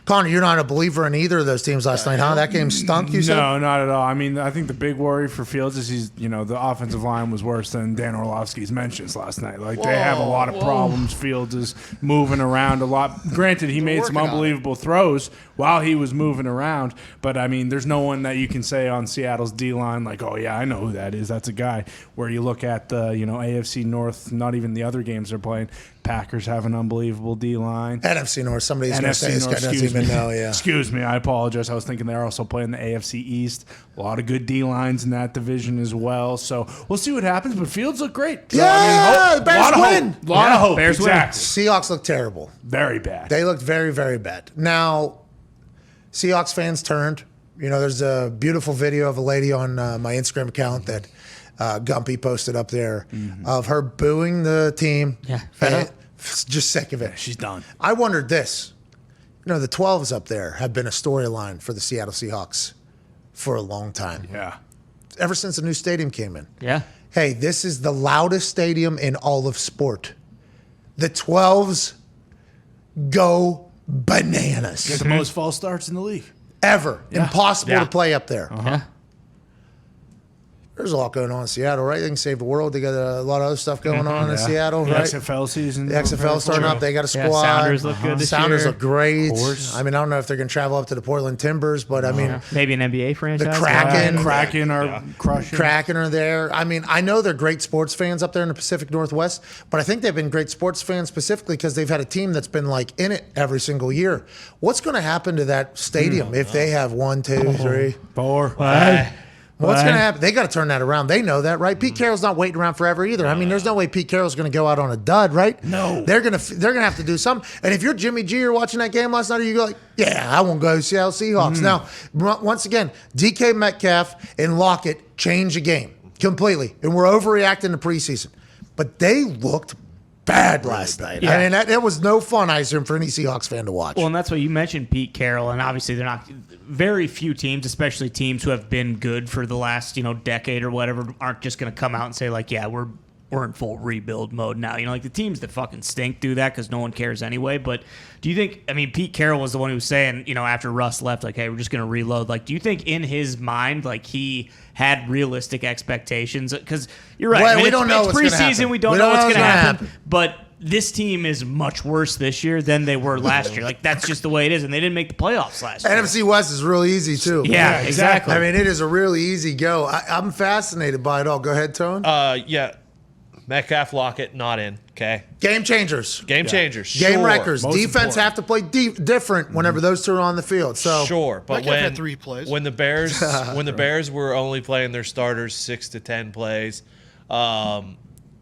Connor, you're not a believer in either of those teams last night, huh? That game stunk, you said? No, not at all. I mean, I think the big worry for Fields is the offensive line was worse than Dan Orlovsky's mentions last night. Like, they have a lot of problems. Fields is moving around a lot. Granted, he made some unbelievable throws while he was moving around. But, I mean, there's no one that you can say on Seattle's D-line, like, oh, yeah, I know who that is. That's a guy. Where you look at the, AFC North, not even the other games they're playing, Packers have an unbelievable D-line. NFC North. Somebody's going to say this guy doesn't even know, yeah. Excuse me. I apologize. I was thinking they're also playing the AFC East. A lot of good D-lines in that division as well. So we'll see what happens, but Fields look great. So, the Bears win. A lot of hope. Bears exactly. Seahawks look terrible. Very bad. They looked very, very bad. Now, Seahawks fans turned. There's a beautiful video of a lady on my Instagram account that Gumpy posted up there of her booing the team. Yeah, fed up. Just sick of it. She's done. I wondered this. The 12s up there have been a storyline for the Seattle Seahawks for a long time. Yeah. Ever since the new stadium came in. Yeah. Hey, this is the loudest stadium in all of sport. The 12s go bananas. Get the most false starts in the league. Ever. Yeah. Impossible to play up there. Yeah. There's a lot going on in Seattle, right? They can save the world. They got a lot of other stuff going on in Seattle, right? The XFL season. The XFL starting up. They got a squad. Yeah, Sounders look good this Sounders year. look great. Of course. I mean, I don't know if they're going to travel up to the Portland Timbers, but I mean, Maybe an NBA franchise. the Kraken. Kraken are crushing. Kraken are there. I mean, I know they're great sports fans up there in the Pacific Northwest, but I think they've been great sports fans specifically because they've had a team that's been like in it every single year. What's going to happen to that stadium if they have 1, 2, 3, 4. What's going to happen? They got to turn that around. They know that, right? Pete Carroll's not waiting around forever either. I mean, there's no way Pete Carroll's going to go out on a dud, right? No. They're going to have to do something. And if you're Jimmy G or watching that game last night, you go like, yeah, I won't go Seattle Seahawks. Now, once again, DK Metcalf and Lockett changed the game completely, and we're overreacting to preseason. But they looked bad last night. Yeah. I mean, that was no fun, I assume, for any Seahawks fan to watch. Well, and that's what you mentioned, Pete Carroll, and obviously they're not very few teams, especially teams who have been good for the last decade or whatever, aren't just going to come out and say like, yeah, we're in full rebuild mode now. Like the teams that fucking stink do that because no one cares anyway. But do you think? I mean, Pete Carroll was the one who was saying, after Russ left, like, hey, we're just going to reload. Like, do you think in his mind, like he had realistic expectations? Because you're right. Well, I mean, we don't know what's gonna preseason. happen. We don't know what's going to happen. But this team is much worse this year than they were last year. Like, that's just the way it is. And they didn't make the playoffs last year. NFC West is real easy, too. Yeah, exactly. I mean, it is a really easy go. I'm fascinated by it all. Go ahead, Tone. Yeah. Metcalf, Lockett, not in. Okay. Game changers. Game changers. Game Sure. wreckers. Most Defense important. have to play different whenever those two are on the field. So Sure, but Metcalf had 3 plays. when the Bears were only playing their starters 6 to 10 plays,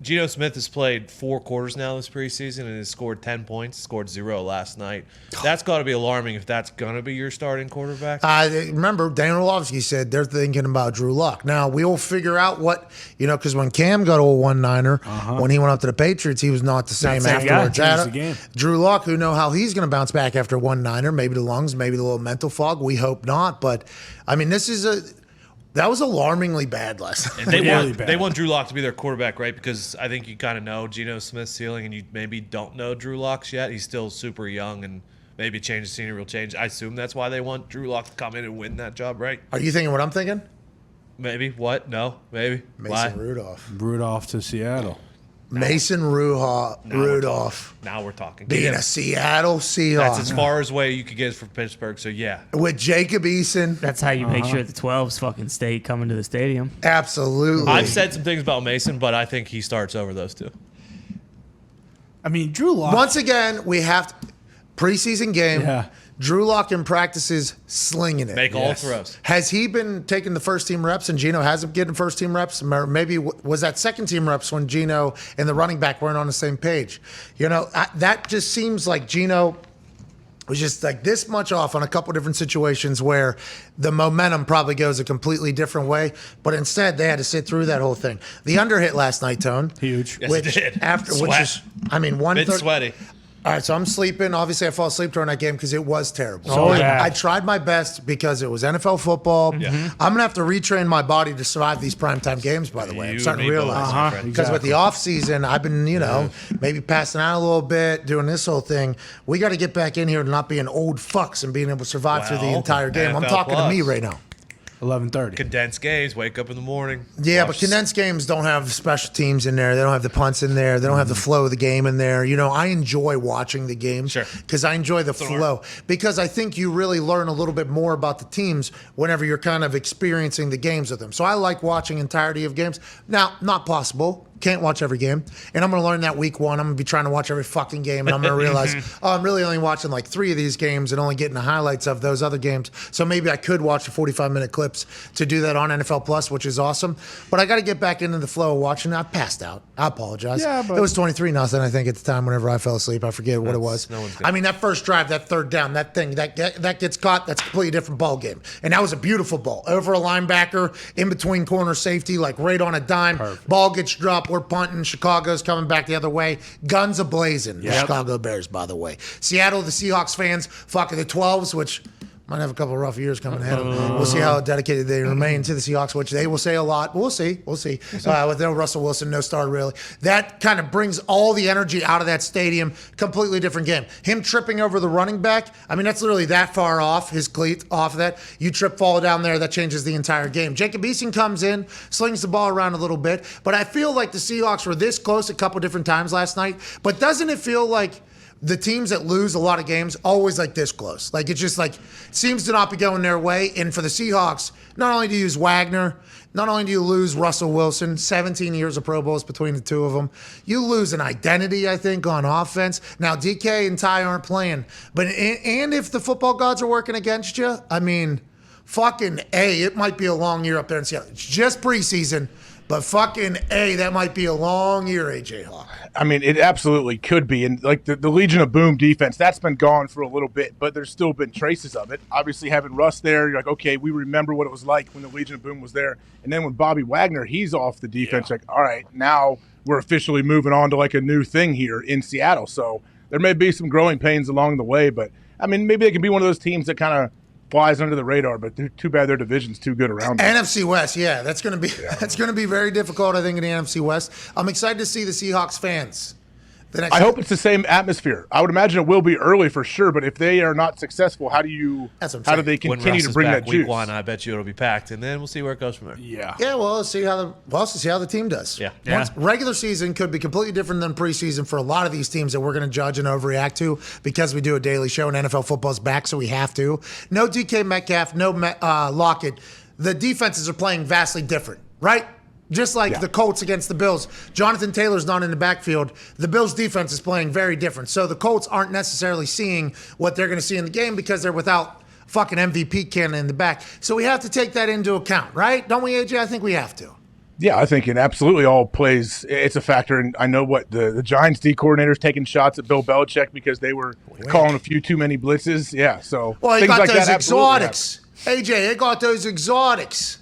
Geno Smith has played 4 quarters now this preseason and has scored 10 points, scored 0 last night. That's got to be alarming if that's going to be your starting quarterback. remember, Dan Orlovsky said they're thinking about Drew Lock. Now, we'll figure out what, because when Cam got a 1-9er, when he went up to the Patriots, he was not the same same guy. afterwards. Changed the game. Drew Lock, who know how he's going to bounce back after a 1-9er, maybe the lungs, maybe the little mental fog. We hope not. But, I mean, that was alarmingly bad last night. And they want Drew Lock to be their quarterback, right? Because I think you kind of know Geno Smith's ceiling, and you maybe don't know Drew Lock's yet. He's still super young, and maybe change the scenery will change. I assume that's why they want Drew Lock to come in and win that job, right? Are you thinking what I'm thinking? Maybe. What? No. Maybe. Mason Why? Rudolph. To Seattle. Mason Rudolph Now we're talking. being a Seattle Seahawks. That's as far as way you could get from Pittsburgh. So yeah, with Jacob Eason. That's how you make sure the 12s fucking stay coming to the stadium. Absolutely. I've said some things about Mason, but I think he starts over those two. I mean, Drew Lock. Once again, we have to, preseason game. Yeah. Drew Lock in practices slinging it. Make all throws. Has he been taking the first team reps and Geno hasn't getting first team reps? Or maybe was that second team reps when Geno and the running back weren't on the same page? That just seems like Geno was just like this much off on a couple different situations where the momentum probably goes a completely different way. But instead, they had to sit through that whole thing. The under hit last night, Tone. Huge. Yes, Which it did. after, Sweat. which is, I mean, Bit sweaty. All right, so I'm sleeping. Obviously, I fall asleep during that game because it was terrible. So Oh, yeah. I tried my best because it was NFL football. Yeah. I'm going to have to retrain my body to survive these primetime games, by the way. I'm You starting and to me both, realize. my friend. Because with the offseason, I've been, maybe passing out a little bit, doing this whole thing. We got to get back in here and not being old fucks and being able to survive through the Well, entire game. I'm NFL talking to me Plus. right now. 11:30. Condensed games. Wake up in the morning. Yeah, watch- but condensed games don't have special teams in there. They don't have the punts in there. They don't have the flow of the game in there. I enjoy watching the games Sure. because I enjoy the flow. Because I think you really learn a little bit more about the teams whenever you're kind of experiencing the games with them. So I like watching entirety of games. Now, not possible. Can't watch every game. And I'm going to learn that week one. I'm going to be trying to watch every fucking game. And I'm going to realize, I'm really only watching like 3 of these games and only getting the highlights of those other games. So maybe I could watch the 45-minute clips to do that on NFL Plus, which is awesome. But I got to get back into the flow of watching. I passed out. I apologize. Yeah, but- it was 23-0, I think, at the time whenever I fell asleep. I forget what it was. no one's gonna- I mean, that first drive, that third down, that thing, that gets caught, that's a completely different ball game. And that was a beautiful ball. Over a linebacker, in between corner safety, like right on a dime. Perfect. Ball gets dropped. We're punting. Chicago's coming back the other way. Guns a-blazing. The Yep. Chicago Bears, by the way. Seattle, the Seahawks fans, fucking the 12s, which might have a couple of rough years coming ahead of them. We'll see how dedicated they remain to the Seahawks, which they will say a lot. We'll see. With no Russell Wilson, no star really. That kind of brings all the energy out of that stadium. Completely different game. Him tripping over the running back, I mean, that's literally that far off, his cleat off of that. You trip, fall down there, that changes the entire game. Jacob Eason comes in, slings the ball around a little bit, but I feel like the Seahawks were this close a couple different times last night. But doesn't it feel like the teams that lose a lot of games always like this close? Like, it's just like, seems to not be going their way. And for the Seahawks, not only do you lose Wagner, not only do you lose Russell Wilson, 17 years of Pro Bowls between the two of them, you lose an identity, I think, on offense. Now, DK and Ty aren't playing, but and if the football gods are working against you, I mean, fucking A, it might be a long year up there in Seattle. It's just preseason, but fucking A, that might be a long year, AJ Hawk. I mean, it absolutely could be. And like the Legion of Boom defense, that's been gone for a little bit, but there's still been traces of it. Obviously, having Russ there, you're like, okay, we remember what it was like when the Legion of Boom was there. And then when Bobby Wagner, he's off the defense, like, all right, now we're officially moving on to like a new thing here in Seattle. So there may be some growing pains along the way, but I mean, maybe they can be one of those teams that kind of flies under the radar, but too bad their division's too good around them. NFC West, yeah, that's going to be very difficult, I think, in the NFC West. I'm excited to see the Seahawks fans. I hope it's the same atmosphere. I would imagine it will be early for sure, but if they are not successful, how do they When continue Russ to is bring back that week juice? 1, I bet you it'll be packed, and then we'll see where it goes from there. Yeah. Yeah, well, let's see how the team does. Yeah. Regular season could be completely different than preseason for a lot of these teams that we're going to judge and overreact to because we do a daily show and NFL football's back, so we have to. No DK Metcalf, no Lockett. The defenses are playing vastly different, right? Just like the Colts against the Bills. Jonathan Taylor's not in the backfield. The Bills' defense is playing very different. So the Colts aren't necessarily seeing what they're going to see in the game because they're without fucking MVP cannon in the back. So we have to take that into account, right? Don't we, AJ? I think we have to. Yeah, I think it absolutely all plays. It's a factor. And I know what the Giants D coordinator's taking shots at Bill Belichick because they were calling a few too many blitzes. Yeah, so Well, he things got like those that absolutely exotics. AJ, they got those exotics.